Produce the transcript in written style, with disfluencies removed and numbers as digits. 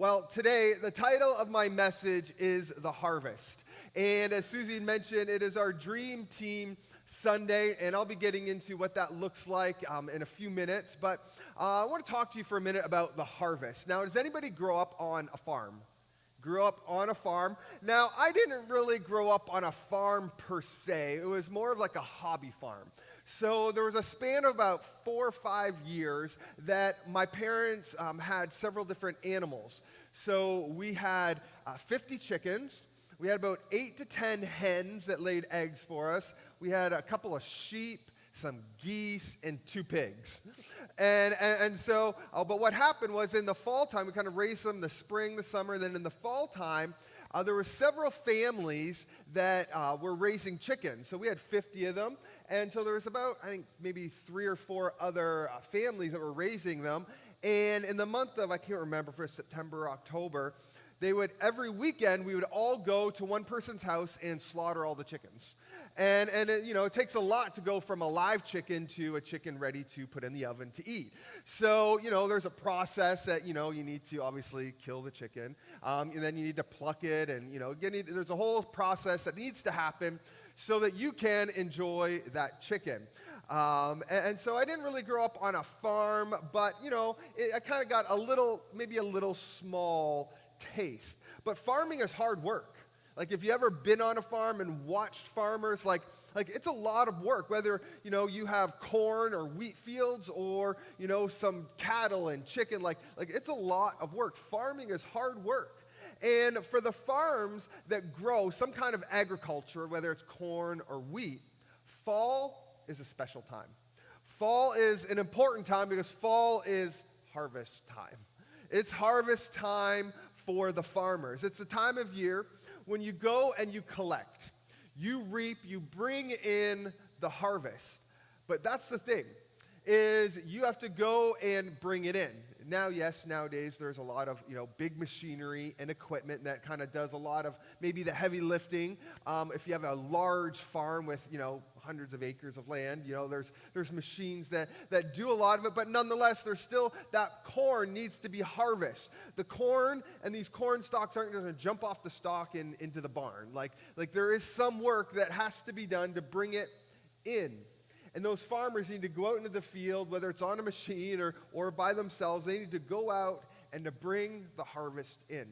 Well, today, the title of my message is The Harvest. And as Susie mentioned, it is our Dream Team Sunday, and I'll be getting into what that looks like in a few minutes. But I want to talk to you for a minute about the harvest. Now, does anybody grow up on a farm? Grew up on a farm. Now, I didn't really grow up on a farm per se. It was more of like a hobby farm. So there was a span of about 4 or 5 years that my parents had several different animals. So we had 50 chickens. We had about 8 to 10 hens that laid eggs for us. We had a couple of sheep, some geese, and 2 pigs. But what happened was in the fall time, we kind of raised them the spring, the summer, then in the fall time, there were several families that were raising chickens. So we had 50 of them. And so there was about, I think, maybe 3 or 4 other families that were raising them. And in the month of, I can't remember, for September or October, every weekend, we would all go to one person's house and slaughter all the chickens. And it takes a lot to go from a live chicken to a chicken ready to put in the oven to eat. So, there's a process that, you need to obviously kill the chicken. And then you need to pluck it. And, there's a whole process that needs to happen so that you can enjoy that chicken. So I didn't really grow up on a farm, but, I kind of got maybe a little small taste. But farming is hard work. Like if you ever been on a farm and watched farmers, like it's a lot of work, whether, you have corn or wheat fields or, some cattle and chicken, like it's a lot of work. Farming is hard work. And for the farms that grow some kind of agriculture, whether it's corn or wheat, fall is a special time. Fall is an important time because fall is harvest time. It's harvest time for the farmers. It's the time of year when you go and you collect. You reap, you bring in the harvest. But that's the thing, is you have to go and bring it in. Now, yes, nowadays there's a lot of, big machinery and equipment that kind of does a lot of maybe the heavy lifting. If you have a large farm with, hundreds of acres of land, there's machines that do a lot of it, but nonetheless, there's still that corn needs to be harvested. The corn and these corn stalks aren't going to jump off the stalk into the barn. Like there is some work that has to be done to bring it in. And those farmers need to go out into the field, whether it's on a machine or by themselves. They need to go out and to bring the harvest in.